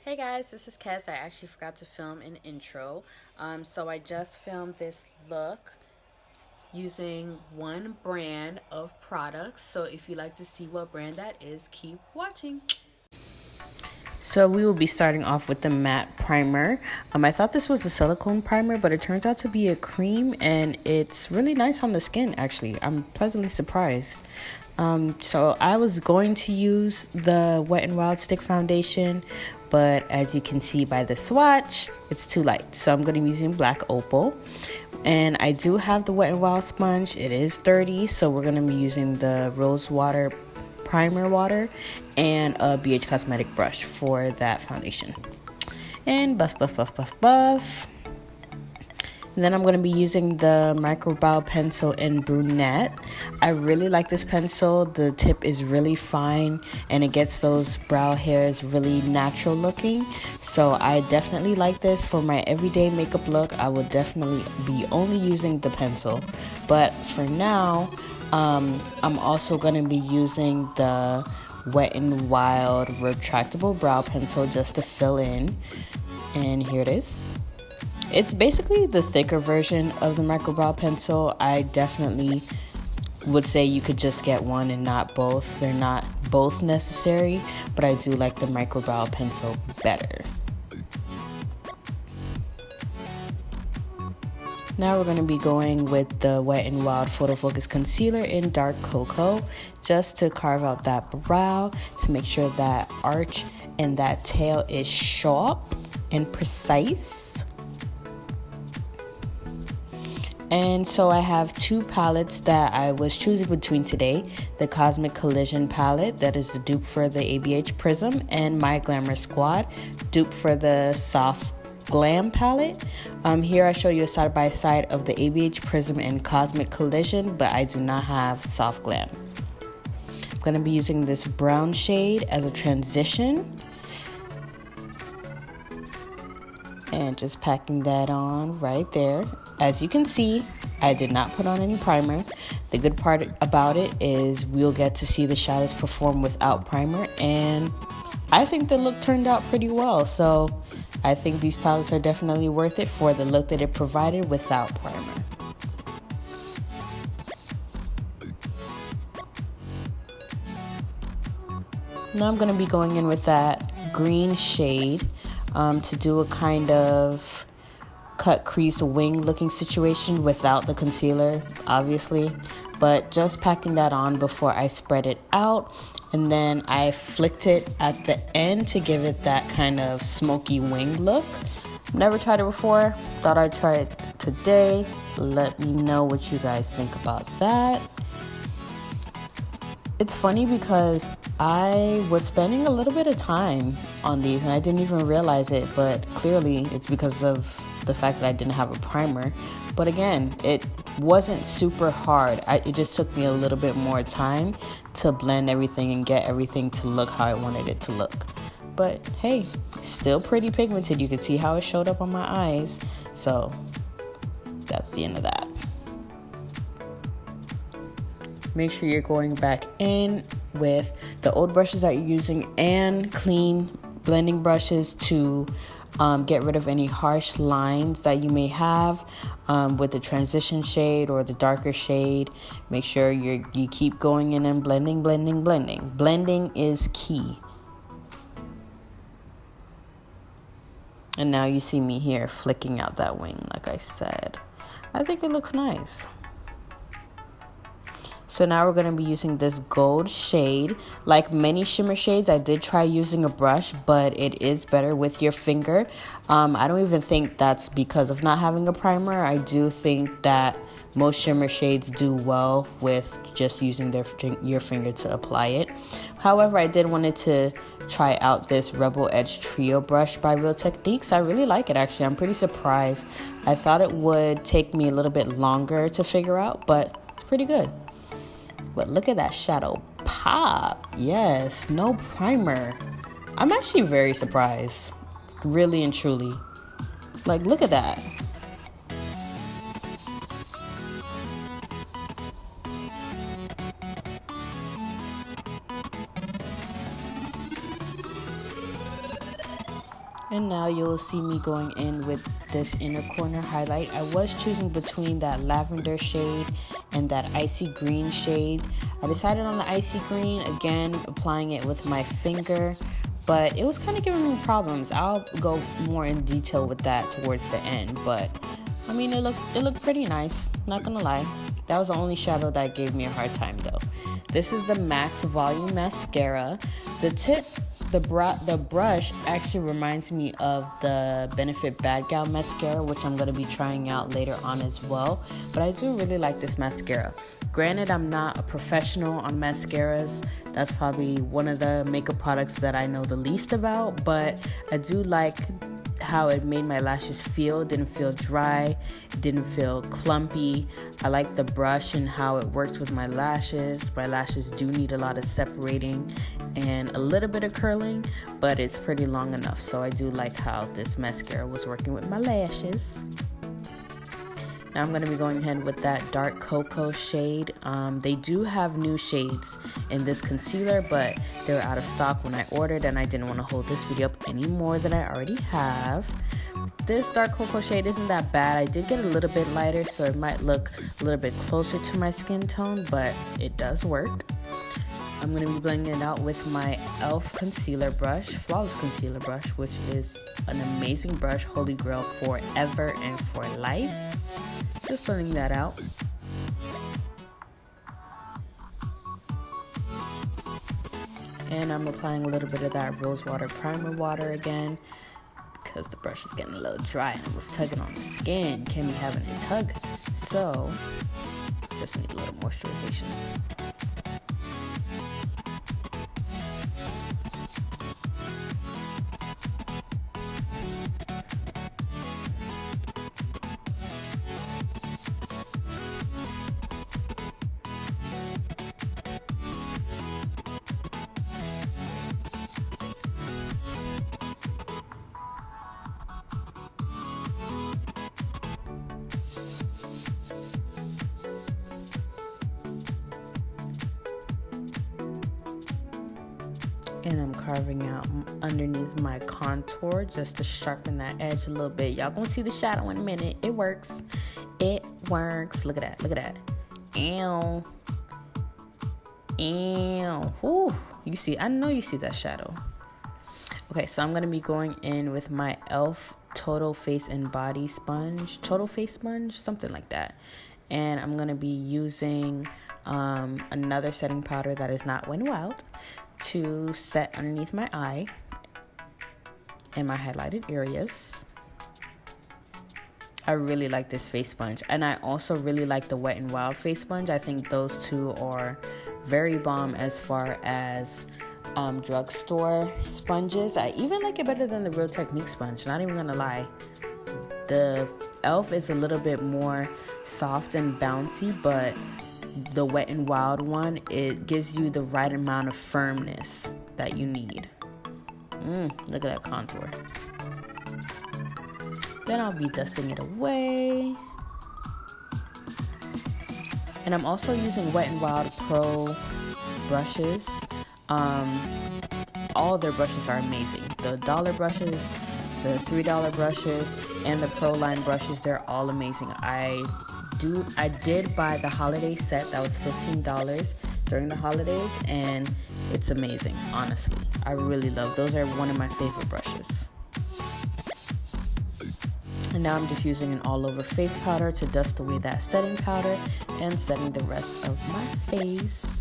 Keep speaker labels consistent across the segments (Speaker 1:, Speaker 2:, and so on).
Speaker 1: Hey guys, this is Kes. I actually forgot to film an intro. So I just filmed this look using one brand of products. So if you'd like to see what brand that is, keep watching. So we will be starting off with the matte primer. I thought this was a silicone primer, but it turns out to be a cream, and it's really nice on the skin, actually. I'm pleasantly surprised. So I was going to use the Wet n Wild Stick Foundation, but as you can see by the swatch, it's too light. So I'm going to be using Black Opal. And I do have the Wet n Wild sponge. It is dirty, so we're going to be using the Rose Water Primer Water and a BH Cosmetic brush for that foundation. And buff, buff, buff, buff, buff. And then I'm going to be using the micro brow pencil in Brunette. I really like this pencil. The tip is really fine and it gets those brow hairs really natural looking. So I definitely like this for my everyday makeup look. I will definitely be only using the pencil. But for now, I'm also going to be using the Wet n Wild Retractable Brow Pencil just to fill in. And here it is. It's basically the thicker version of the micro brow pencil. I definitely would say you could just get one and not both. They're not both necessary, but I do like the micro brow pencil better. Now we're going to be going with the Wet n Wild Photo Focus Concealer in Dark Cocoa, just to carve out that brow, to make sure that arch and that tail is sharp and precise. And so I have two palettes that I was choosing between today. The Cosmic Collision palette, that is the dupe for the ABH Prism, and my Glamour Squad, dupe for the Soft Glam palette. Here I show you a side-by-side of the ABH Prism and Cosmic Collision, but I do not have Soft Glam. I'm going to be using this brown shade as a transition. And just packing that on right there. As you can see, I did not put on any primer. The good part about it is we'll get to see the shadows perform without primer, and I think the look turned out pretty well. So I think these palettes are definitely worth it for the look that it provided without primer. Now I'm going to be going in with that green shade to do a kind of cut crease wing looking situation without the concealer, obviously, but just packing that on before I spread it out, and then I flicked it at the end to give it that kind of smoky wing look. Never tried it before, thought I'd try it today. Let me know what you guys think about that. It's funny because I was spending a little bit of time on these and I didn't even realize it, but clearly it's because of the fact that I didn't have a primer. But again, it wasn't super hard. It just took me a little bit more time to blend everything and get everything to look how I wanted it to look. But hey, still pretty pigmented. You can see how it showed up on my eyes. So that's the end of that. Make sure you're going back in with the old brushes that you're using and clean blending brushes to get rid of any harsh lines that you may have with the transition shade or the darker shade. Make sure you keep going in and blending. Blending is key. And now you see me here flicking out that wing, like I said. I think it looks nice. So now we're going to be using this gold shade. Like many shimmer shades, I did try using a brush, but it is better with your finger. I don't even think that's because of not having a primer. I do think that most shimmer shades do well with just using your finger to apply it. However, I did wanted to try out this Rebel Edge Trio brush by Real Techniques. I really like it, actually. I'm pretty surprised. I thought it would take me a little bit longer to figure out, but it's pretty good. But look at that shadow pop. Yes, no primer. I'm actually very surprised. Really and truly. Like, look at that. And now you'll see me going in with this inner corner highlight. I was choosing between that lavender shade and that icy green shade. I decided on the icy green, again applying it with my finger, but it was kind of giving me problems. I'll go more in detail with that towards the end, but I mean it looked pretty nice, not gonna lie. That was the only shadow that gave me a hard time though. This is the Max Volume Mascara. The brush actually reminds me of the Benefit Bad Gal Mascara, which I'm going to be trying out later on as well. But I do really like this mascara. Granted, I'm not a professional on mascaras. That's probably one of the makeup products that I know the least about. But I do like how it made my lashes feel. Didn't feel dry, didn't feel clumpy. I like the brush and how it works with my lashes. My lashes do need a lot of separating and a little bit of curling, but it's pretty long enough. So I do like how this mascara was working with my lashes. Now I'm going to be going ahead with that dark cocoa shade. They do have new shades in this concealer, but they were out of stock when I ordered, and I didn't want to hold this video up any more than I already have. This dark cocoa shade isn't that bad. I did get a little bit lighter, so it might look a little bit closer to my skin tone, but it does work. I'm going to be blending it out with my e.l.f. concealer brush, Flawless Concealer Brush, which is an amazing brush, holy grail forever and for life. Just blending that out. And I'm applying a little bit of that rose water primer water again, because the brush was getting a little dry and it was tugging on the skin. Can't be having it tug. So, just need a little moisturization. And I'm carving out underneath my contour just to sharpen that edge a little bit. Y'all gonna see the shadow in a minute. It works. It works. Look at that. Look at that. Ew. Ew. Whew. You see, I know you see that shadow. Okay, so I'm gonna be going in with my e.l.f. Total Face and Body Sponge. Total Face Sponge? Something like that. And I'm gonna be using another setting powder that is not Wet n Wild to set underneath my eye and my highlighted areas. I really like this face sponge, and I also really like the Wet n Wild face sponge. I think those two are very bomb as far as drugstore sponges. I even like it better than the Real Technique sponge, not even gonna lie. The e.l.f. is a little bit more soft and bouncy, but the Wet n Wild one, it gives you the right amount of firmness that you need. Look at that contour. Then I'll be dusting it away. And I'm also using Wet n Wild Pro brushes. All their brushes are amazing. The dollar brushes, the $3 brushes, and the Pro line brushes, they're all amazing. I did buy the holiday set that was $15 during the holidays, and it's amazing, honestly. I really love those. Are one of my favorite brushes. And now I'm just using an all over face powder to dust away that setting powder and setting the rest of my face.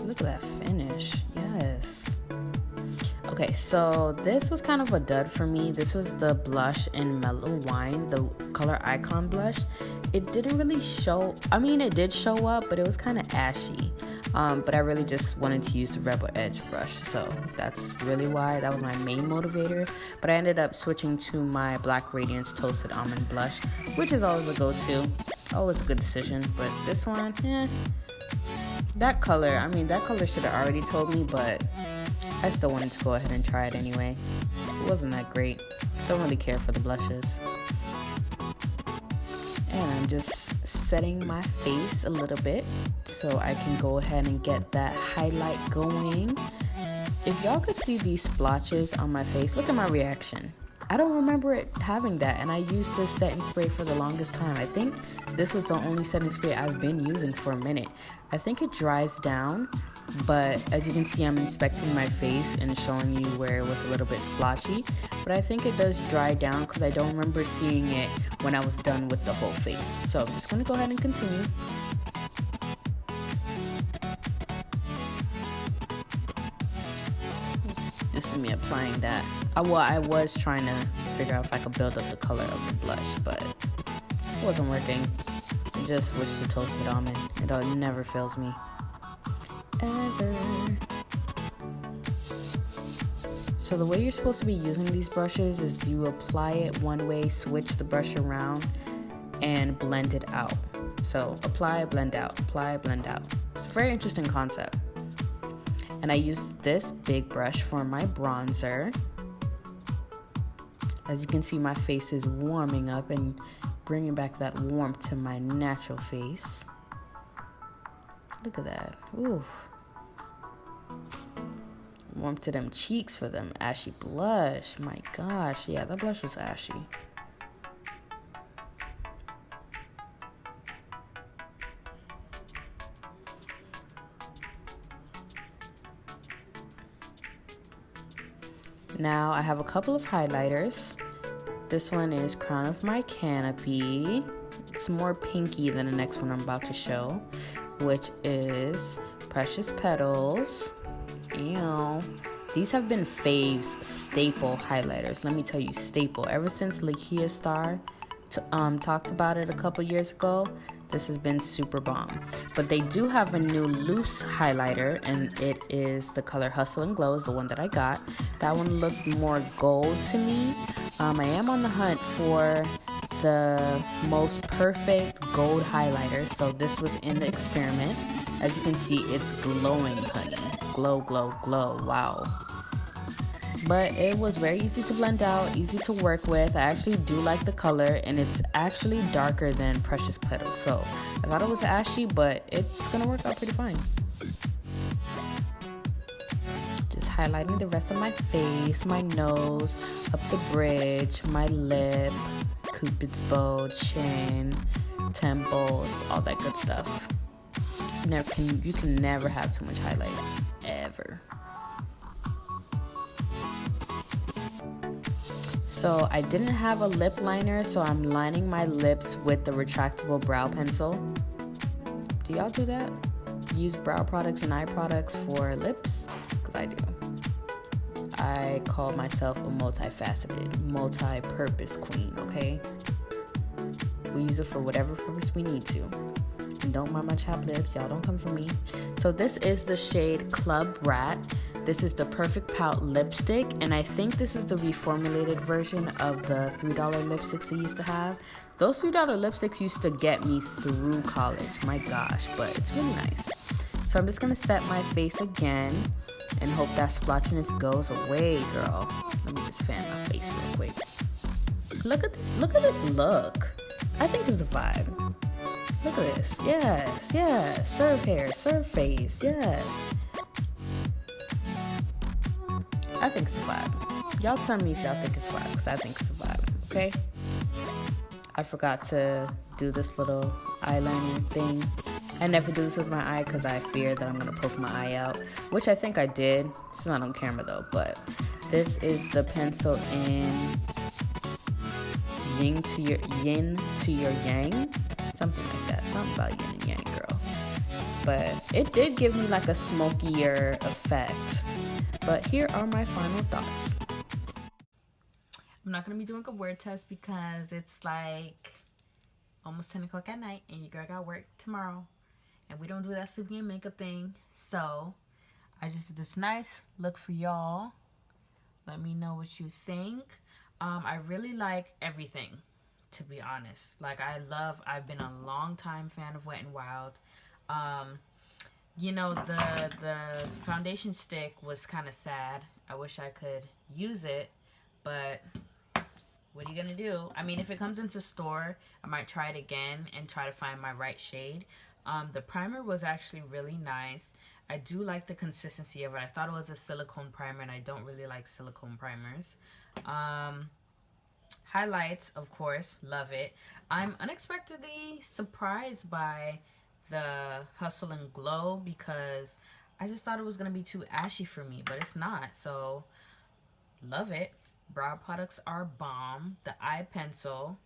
Speaker 1: Look at that finish. Yes. Okay, so this was kind of a dud for me. This was the blush in Mellow Wine, the color Icon blush. It didn't really show, I mean, it did show up, but it was kind of ashy. but I really just wanted to use the Rebel Edge brush, so that's really why that was my main motivator. But I ended up switching to my Black Radiance Toasted Almond Blush, which is always a go-to, always a good decision. But this one, that color, I mean, that color should have already told me, but I still wanted to go ahead and try it anyway. It wasn't that great. Don't really care for the blushes. And I'm just setting my face a little bit so I can go ahead and get that highlight going. If y'all could see these splotches on my face, look at my reaction. I don't remember it having that, and I used this setting spray for the longest time. I think this was the only setting spray I've been using for a minute. I think it dries down, but as you can see, I'm inspecting my face and showing you where it was a little bit splotchy. But I think it does dry down because I don't remember seeing it when I was done with the whole face. So I'm just gonna go ahead and continue. This is me applying that. Well, I was trying to figure out if I could build up the color of the blush, but it wasn't working. I just switched to Toasted Almond. It never fails me. Ever. So the way you're supposed to be using these brushes is you apply it one way, switch the brush around, and blend it out. So apply, blend out, apply, blend out. It's a very interesting concept. And I use this big brush for my bronzer. As you can see, my face is warming up and bringing back that warmth to my natural face. Look at that. Ooh. Warmth to them cheeks for them ashy blush. My gosh, yeah, that blush was ashy. Now I have a couple of highlighters. This one is Crown of My Canopy. It's more pinky than the next one I'm about to show, which is Precious Petals. Ew. These have been Fave's staple highlighters. Let me tell you, staple. Ever since Lakia Star talked about it a couple years ago, this has been super bomb. But they do have a new loose highlighter, and it is the color Hustle and Glow, is the one that I got. That one looked more gold to me. I am on the hunt for the most perfect gold highlighter, so this was in the experiment. As you can see, it's glowing, honey. Glow, glow, glow. Wow. But it was very easy to blend out, easy to work with. I actually do like the color, and it's actually darker than Precious Petals. So I thought it was ashy, but it's gonna work out pretty fine. Just highlighting the rest of my face, my nose, up the bridge, my lip, Cupid's bow, chin, temples, all that good stuff. You can never have too much highlight, ever. So I didn't have a lip liner, so I'm lining my lips with the retractable brow pencil. Do y'all do that? Use brow products and eye products for lips? Because I do. I call myself a multifaceted, multi-purpose queen, okay? We use it for whatever purpose we need to. And don't mind my chapped lips, y'all don't come for me. So this is the shade Club Brat. This is the Perfect Pout lipstick, and I think this is the reformulated version of the $3 lipsticks they used to have. Those $3 lipsticks used to get me through college, my gosh, but it's really nice. So I'm just gonna set my face again and hope that splotchiness goes away, girl. Let me just fan my face real quick. Look at this look. I think it's a vibe. Look at this. Yes, yes. Serve hair, serve face, yes. I think it's a vibe. Y'all tell me if y'all think it's a vibe, because I think it's a vibe, okay? I forgot to do this little eyeliner thing. I never do this with my eye because I fear that I'm going to poke my eye out, which I think I did. It's not on camera though, but this is the pencil in yin to your yang, something like that. Something about yin and yang, girl. But it did give me like a smokier effect. But here are my final thoughts. I'm not going to be doing a word test because it's like almost 10 o'clock at night and your girl got work tomorrow. and we don't do that sleeping in makeup thing. So I just did this nice look for y'all. Let me know what you think. I really like everything, to be honest. Like, I've been a long time fan of Wet n Wild. You know, the foundation stick was kind of sad. I wish I could use it, but what are you gonna do? I mean, if it comes into store, I might try it again and try to find my right shade. The primer was actually really nice. I do like the consistency of it. I thought it was a silicone primer, and I don't really like silicone primers. Highlights, of course, love it. I'm unexpectedly surprised by the Hustle and Glow because I just thought it was going to be too ashy for me, but it's not. So, love it. Brow products are bomb. The eye pencil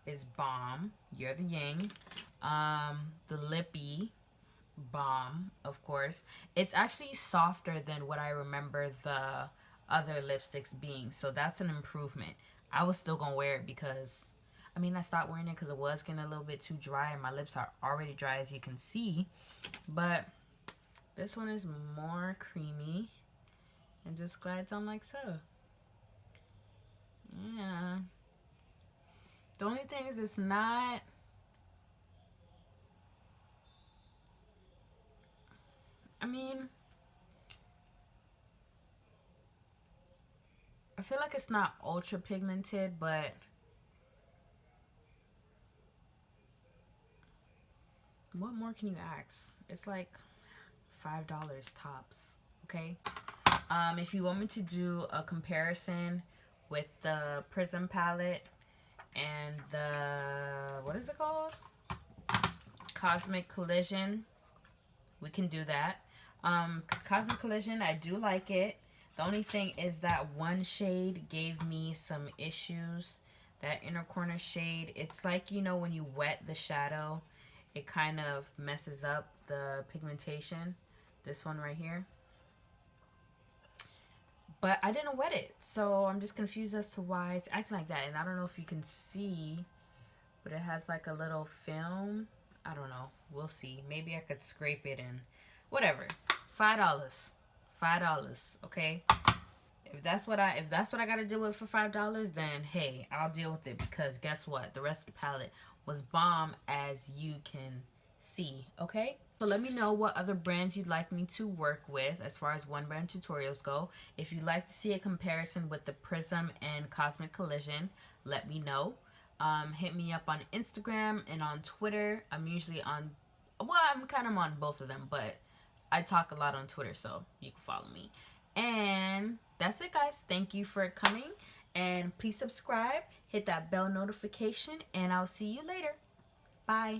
Speaker 1: is bomb. You're the yang. The lippy, bomb, of course. It's actually softer than what I remember the other lipsticks being, so that's an improvement. I was still gonna wear it because, I mean, I stopped wearing it because it was getting a little bit too dry, and my lips are already dry, as you can see. But this one is more creamy and just glides on like so. Yeah. The only thing is it's not, I mean, I feel like it's not ultra pigmented, but what more can you ask? It's like $5 tops, okay? If you want me to do a comparison with the Prism palette and the, what is it called? Cosmic Collision, we can do that. Cosmic Collision, I do like it. The only thing is that one shade gave me some issues. That inner corner shade, it's like, you know, when you wet the shadow, it kind of messes up the pigmentation. This one right here. But I didn't wet it, so I'm just confused as to why it's acting like that. And I don't know if you can see, but it has like a little film. I don't know. We'll see. Maybe I could scrape it and whatever. $5. $5, okay? If that's what I gotta deal with for $5, then hey, I'll deal with it, because guess what? The rest of the palette was bomb, as you can see, okay? So let me know what other brands you'd like me to work with as far as one brand tutorials go. If you'd like to see a comparison with the Prism and Cosmic Collision, let me know. Hit me up on Instagram and on Twitter. I'm usually on, well, I'm kind of on both of them, but I talk a lot on Twitter, so you can follow me. And that's it, guys. Thank you for coming, and please subscribe, hit that bell notification, and I'll see you later. Bye.